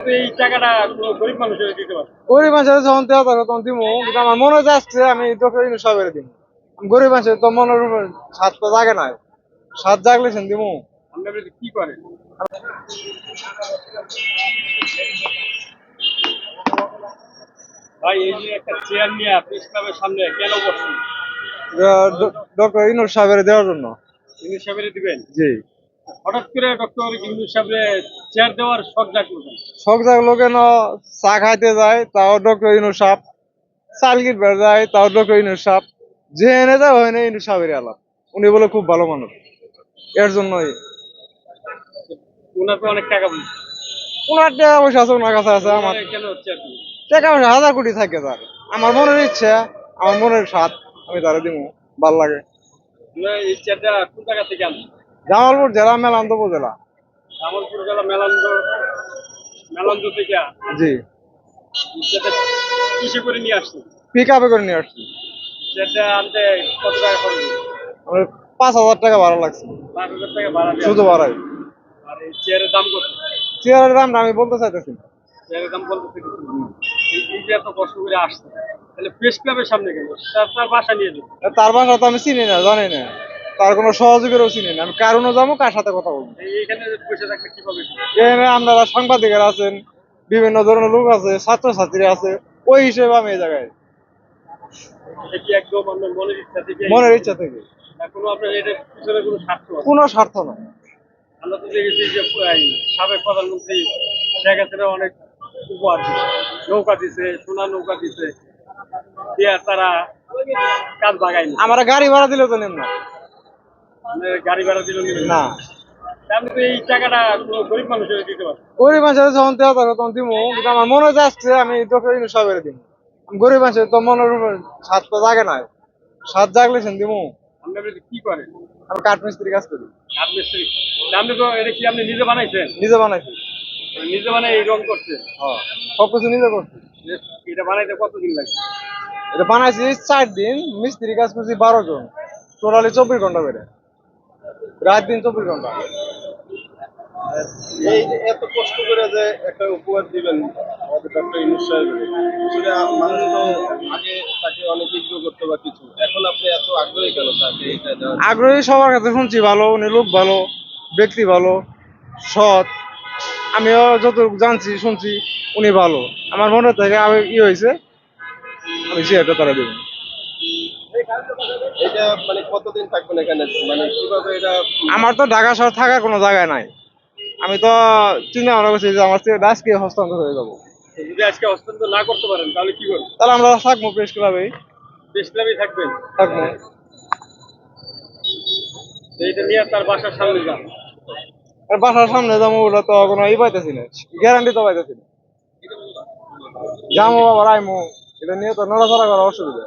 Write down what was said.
এই টাকাটা কোনো গরিব মানুষের দিতে পারে। গরিব মানুষের যখন দেওয়া থাকে তখন দিমু, কিন্তু আমার মনে যাচ্ছে আমি ডক্টর ইউনূস সাহেবের দিমু। গরিব মানুষের তো মনের উপর স্বাদ তো জাগে নাই, স্বাদ জাগলে সেন দিমু। আপনারা কি করেন? ভাই এই যে একটা চেয়ার নিয়ে প্রেস ক্লাবের সামনে কেন বসছেন? ডক্টর ইউনূস সাহেবের দেওয়ার জন্য। ইউনূস সাহেবের দিবেন? জি। হঠাৎ করে ডক্টর ইউনূস সাহেবের চেয়ার দেওয়ার শখ জাগলো কেন? শখ জাগলো কেন? চা খাইতে যায় তাও ডক্টর ইউনূস সাহেব, সার্কিট বের যায় তাও ডক্টর ইউনূস সাহেব, যেখানে যায় ওখানে ইউনূস সাহেবের আলাপ। উনি বলে খুব ভালো মানুষ, এর জন্যই। ওনার তো অনেক টাকা বলছে। ওনার টাকা পয়সা আছে, ওনার কাছে আছে। আমার কেন হচ্ছে আর কি? টাকা পয়সা হাজার কোটি থাকে তার। আমার মনের ইচ্ছা, আমার মনের স্বাদ, আমি তারা দিমু, ভাল লাগে। এই চেয়ারটা কোন জায়গা থেকে আনছেন? জামালপুর জেলা, মেলান্দ উপজেলা। জামালপুর জেলা মেলান্দ মেলান্দ থেকে জি। চেয়ারটা কিসে করে নিয়ে আসছেন? পিক আপে করে নিয়ে আসছি। চেয়ারটা আনতে কত টাকা খরচ? আমার 5,000 টাকা ভাড়া লাগছে, 5,000 টাকা ভাড়া দিয়ে শুধু ভাড়াই। আর এই চেয়ারের দাম কত? চেয়ারের দামটা আমি বলতে চাইতেছি না। চেয়ারের দাম বলতে থেকে এই যে এত কষ্ট করে আসছে, তাহলে প্রেস ক্লাবের সামনে গেল, তার বাসা নিয়ে যাবে। তার বাসা তো আমি চিনি না, জানি না, তার কোনো সহযোগীরও চিনি না। আমি কারণও যাবো, কার সাথে কথা বলবো। এইখানে বসে থাকলে কিভাবে? এখানে আপনারা সাংবাদিকেরা আছেন, বিভিন্ন ধরনের লোক আছে, ছাত্রছাত্রী আছে, ওই হিসেবে আমি এই জায়গায়। এটা কি একদম আপনার মনের ইচ্ছা থেকে? মনের ইচ্ছা থেকে, না কোনো আপনার এটার পিছনে কোনো স্বার্থ আছে? কোনো স্বার্থ না। আমরা তো দেখেছি যে এই সাবেক প্রধানমন্ত্রী শেখ হাসিনা অনেক উপহার দিচ্ছে, নৌকা দিছে, সোনা নৌকা দিছে, দিয়ে তারা কাজ বাগায়নি। আমার গাড়ি ভাড়া দিলে তো নেন না। আপনার গাড়ি ভাড়া দিল না, আপনি তো এই টাকাটা কোনো গরিব মানুষের দিতে পারেন। গরিব মানুষের যখন দেওয়া থাকে তখন দিমু, কিন্তু আমার মনে যাচ্ছে আমি ডক্টর ইউনূস সাহেবের দিমু। গরিব মানুষের তো মনের উপর স্বাদ তো জাগে নাই, স্বাদ জাগলে সেন দিমু। আপনারা কি করেন? আমি কাঠমিস্ত্রি কাজ করি। কাঠমিস্ত্রি। আপনি তো এটা কি আপনি নিজে বানাইছেন? নিজে বানাইছি। নিজে বানাই এই রং করছেন? হ্যাঁ, সবকিছু নিজে করছি। এটা বানাইতে কতদিন লাগে? এটা বানাইছি 4 দিন, মিস্ত্রি কাজ করছি 12 জন, টোটালি 24 ঘন্টা করে, রাত দিন 24 ঘন্টা। এই যে এত কষ্ট করে যে একটা উপহার দিবেন আমাদের ডক্টর ইউনূস সাহেবকে, আসলে মানুষ তো আগে তাকে অনেক ইগ্নো করতে বা কিছু, এখন আপনি এত আগ্রহী কেন তাকে এটা দেওয়ার? আগ্রহী সবার কাছে শুনছি ভালো, উনি লোক ভালো, ব্যক্তি ভালো, সৎ। আমিও যতটুকু জানছি শুনছি উনি ভালো। আমার মনে থেকে আমি হয়েছে, আমি শেয়ারটা তারা দেবেন। এটা মানে কতদিন থাকবেন এখানে, মানে কিভাবে এটা? আমার তো ঢাকা শহর থাকার কোনো জায়গায় নাই। আমি তো চিন্তা ভাবনা করছি যে আমার আজকে হস্তান্তর হয়ে যাবো। যদি আজকে হস্তান্তর না করতে পারেন তাহলে কি করবেন? তাহলে আমরা থাকবো প্রেস ক্লাবেই, প্রেস ক্লাবেই থাকবেন? থাকবো। এইটা নিয়ে তার বাসার সামনে যান। আর বাসার সামনে যাবো ওটা তো কোনো পাইতেছি না, গ্যারান্টি তো পাইতেছি না। যাবো আবার আইমো, এটা নিয়ে তো নড়াচড়া করা অসুবিধা।